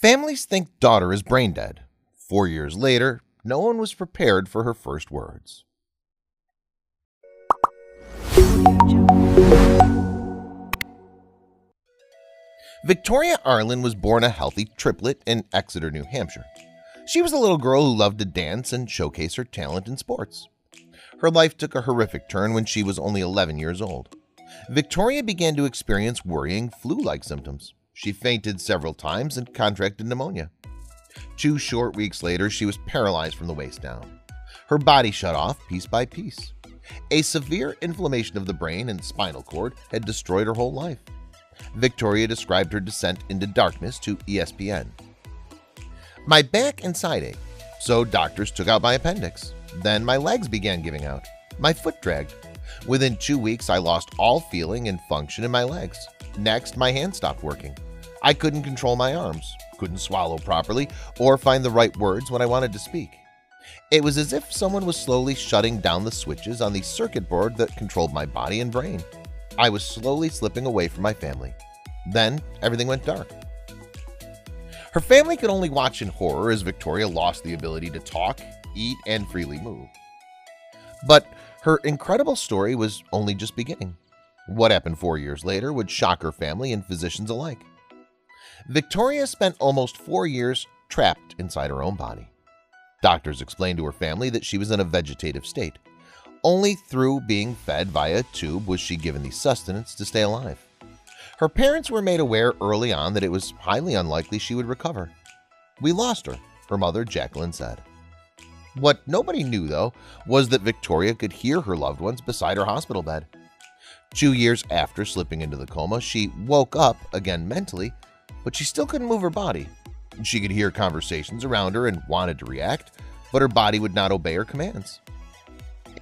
Families think daughter is brain dead. 4 years later, no one was prepared for her first words. Victoria Arlen was born a healthy triplet in Exeter, New Hampshire. She was a little girl who loved to dance and showcase her talent in sports. Her life took a horrific turn when she was only 11 years old. Victoria began to experience worrying flu-like symptoms. She fainted several times and contracted pneumonia. 2 short weeks later, she was paralyzed from the waist down. Her body shut off piece by piece. A severe inflammation of the brain and spinal cord had destroyed her whole life. Victoria described her descent into darkness to ESPN. My back and side ached, so doctors took out my appendix. Then my legs began giving out. My foot dragged. Within 2 weeks, I lost all feeling and function in my legs. Next, my hands stopped working. I couldn't control my arms, couldn't swallow properly, or find the right words when I wanted to speak. It was as if someone was slowly shutting down the switches on the circuit board that controlled my body and brain. I was slowly slipping away from my family. Then everything went dark. Her family could only watch in horror as Victoria lost the ability to talk, eat, and freely move. But her incredible story was only just beginning. What happened 4 years later would shock her family and physicians alike. Victoria spent almost 4 years trapped inside her own body. Doctors explained to her family that she was in a vegetative state. Only through being fed via a tube was she given the sustenance to stay alive. Her parents were made aware early on that it was highly unlikely she would recover. "We lost her," her mother Jacqueline said. What nobody knew, though, was that Victoria could hear her loved ones beside her hospital bed. 2 years after slipping into the coma, she woke up again mentally, but she still couldn't move her body. She could hear conversations around her and wanted to react, but her body would not obey her commands.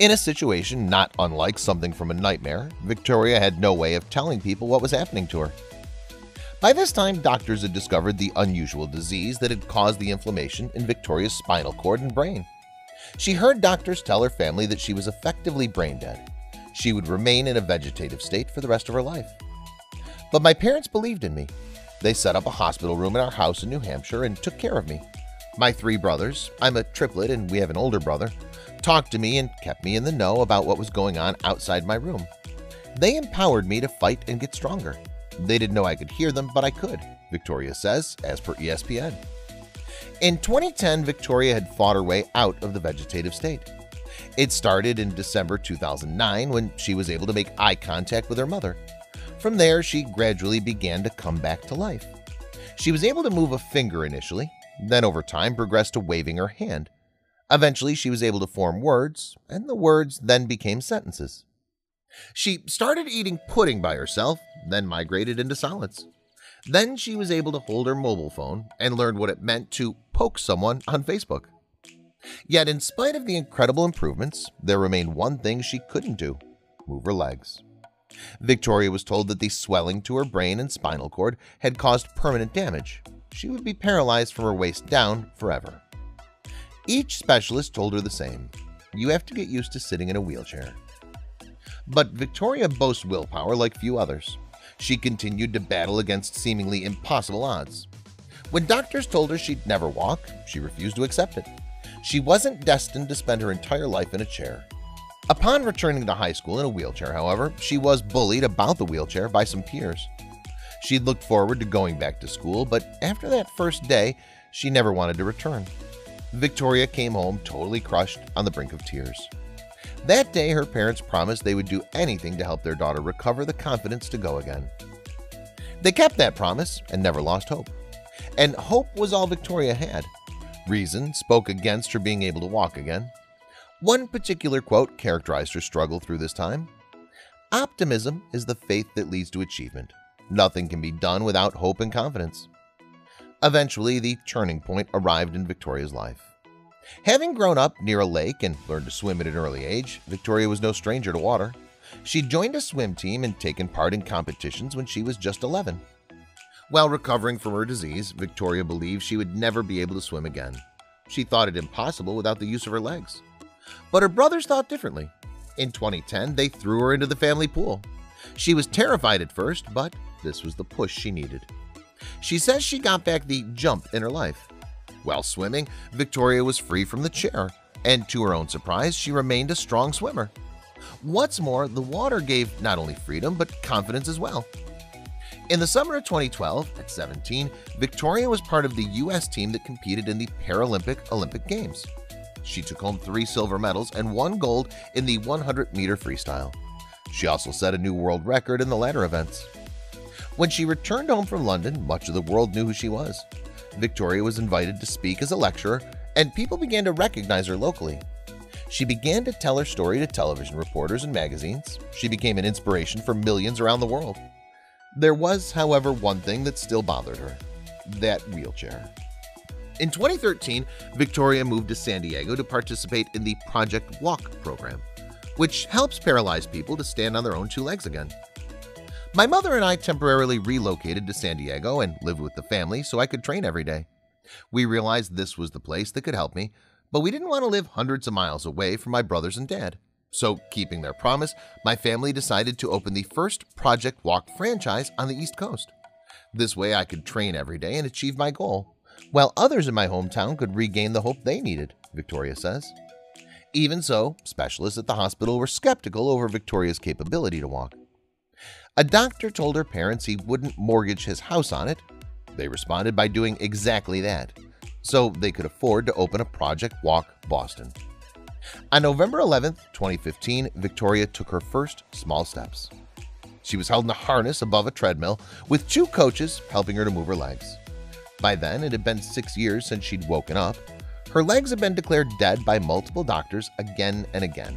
In a situation not unlike something from a nightmare, Victoria had no way of telling people what was happening to her. By this time, doctors had discovered the unusual disease that had caused the inflammation in Victoria's spinal cord and brain. She heard doctors tell her family that she was effectively brain dead. She would remain in a vegetative state for the rest of her life. But my parents believed in me. They set up a hospital room in our house in New Hampshire and took care of me. My 3 brothers, I'm a triplet and we have an older brother, talked to me and kept me in the know about what was going on outside my room. They empowered me to fight and get stronger. They didn't know I could hear them, but I could, Victoria says, as per ESPN. In 2010, Victoria had fought her way out of the vegetative state. It started in December 2009 when she was able to make eye contact with her mother. From there, she gradually began to come back to life. She was able to move a finger initially, then over time progressed to waving her hand. Eventually, she was able to form words, and the words then became sentences. She started eating pudding by herself, then migrated into solids. Then she was able to hold her mobile phone and learned what it meant to poke someone on Facebook. Yet, in spite of the incredible improvements, there remained one thing she couldn't do: move her legs. Victoria was told that the swelling to her brain and spinal cord had caused permanent damage. She would be paralyzed from her waist down forever. Each specialist told her the same: you have to get used to sitting in a wheelchair. But Victoria boasts willpower like few others. She continued to battle against seemingly impossible odds. When doctors told her she'd never walk, she refused to accept it. She wasn't destined to spend her entire life in a chair. Upon returning to high school in a wheelchair, however, she was bullied about the wheelchair by some peers. She'd looked forward to going back to school, but after that first day, she never wanted to return. Victoria came home totally crushed, on the brink of tears. That day, her parents promised they would do anything to help their daughter recover the confidence to go again. They kept that promise and never lost hope. And hope was all Victoria had. Reason spoke against her being able to walk again. One particular quote characterized her struggle through this time: "Optimism is the faith that leads to achievement. Nothing can be done without hope and confidence." Eventually, the turning point arrived in Victoria's life. Having grown up near a lake and learned to swim at an early age, Victoria was no stranger to water. She joined a swim team and taken part in competitions when she was just 11. While recovering from her disease, Victoria believed she would never be able to swim again. She thought it impossible without the use of her legs. But her brothers thought differently. In 2010, they threw her into the family pool. She was terrified at first, but this was the push she needed. She says she got back the jump in her life. While swimming, Victoria was free from the chair, and to her own surprise, she remained a strong swimmer. What's more, the water gave not only freedom but confidence as well. In the summer of 2012, at 17, Victoria was part of the U.S. team that competed in the Paralympic Olympic Games. She took home 3 silver medals and 1 gold in the 100-meter freestyle. She also set a new world record in the ladder events. When she returned home from London, much of the world knew who she was. Victoria was invited to speak as a lecturer, and people began to recognize her locally. She began to tell her story to television reporters and magazines. She became an inspiration for millions around the world. There was, however, one thing that still bothered her: that wheelchair. In 2013, Victoria moved to San Diego to participate in the Project Walk program, which helps paralyzed people to stand on their own 2 legs again. My mother and I temporarily relocated to San Diego and lived with the family so I could train every day. We realized this was the place that could help me, but we didn't want to live hundreds of miles away from my brothers and dad. So, keeping their promise, my family decided to open the first Project Walk franchise on the East Coast. This way I could train every day and achieve my goal, while others in my hometown could regain the hope they needed, Victoria says. Even so, specialists at the hospital were skeptical over Victoria's capability to walk. A doctor told her parents he wouldn't mortgage his house on it. They responded by doing exactly that, so they could afford to open a Project Walk Boston. On November 11, 2015, Victoria took her first small steps. She was held in a harness above a treadmill with 2 coaches helping her to move her legs. By then, it had been 6 years since she'd woken up. Her legs had been declared dead by multiple doctors again and again.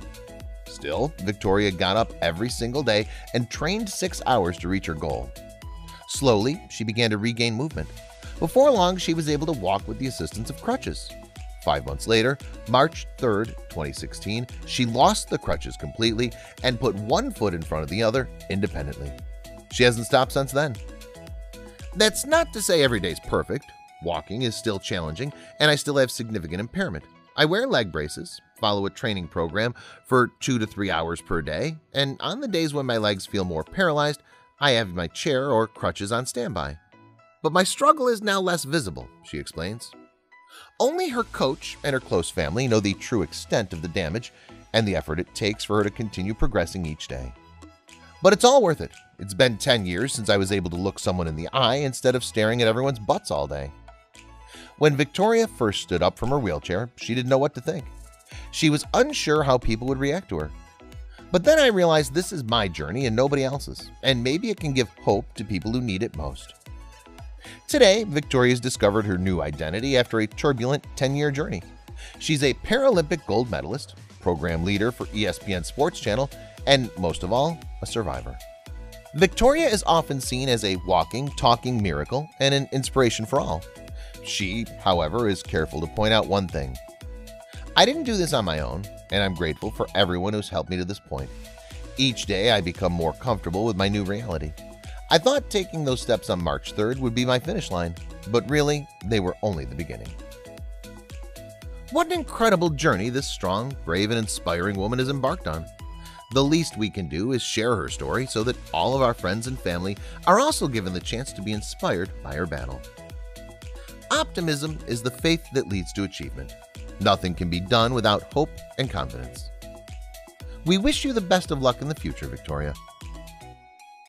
Still, Victoria got up every single day and trained 6 hours to reach her goal. Slowly, she began to regain movement. Before long, she was able to walk with the assistance of crutches. 5 months later, March 3, 2016, she lost the crutches completely and put 1 foot in front of the other independently. She hasn't stopped since then. That's not to say every day's perfect. Walking is still challenging, and I still have significant impairment. I wear leg braces, follow a training program for 2 to 3 hours per day, and on the days when my legs feel more paralyzed, I have my chair or crutches on standby. But my struggle is now less visible, she explains. Only her coach and her close family know the true extent of the damage and the effort it takes for her to continue progressing each day. But it's all worth it. It's been 10 years since I was able to look someone in the eye instead of staring at everyone's butts all day. When Victoria first stood up from her wheelchair, she didn't know what to think. She was unsure how people would react to her. But then I realized this is my journey and nobody else's, and maybe it can give hope to people who need it most. Today, Victoria's discovered her new identity after a turbulent 10-year journey. She's a Paralympic gold medalist, program leader for ESPN Sports Channel, and most of all, a survivor. Victoria is often seen as a walking, talking miracle and an inspiration for all. She, however, is careful to point out one thing. I didn't do this on my own, and I'm grateful for everyone who's helped me to this point. Each day, I become more comfortable with my new reality. I thought taking those steps on March 3rd would be my finish line, but really, they were only the beginning. What an incredible journey this strong, brave, and inspiring woman has embarked on. The least we can do is share her story so that all of our friends and family are also given the chance to be inspired by her battle. Optimism is the faith that leads to achievement. Nothing can be done without hope and confidence. We wish you the best of luck in the future, Victoria.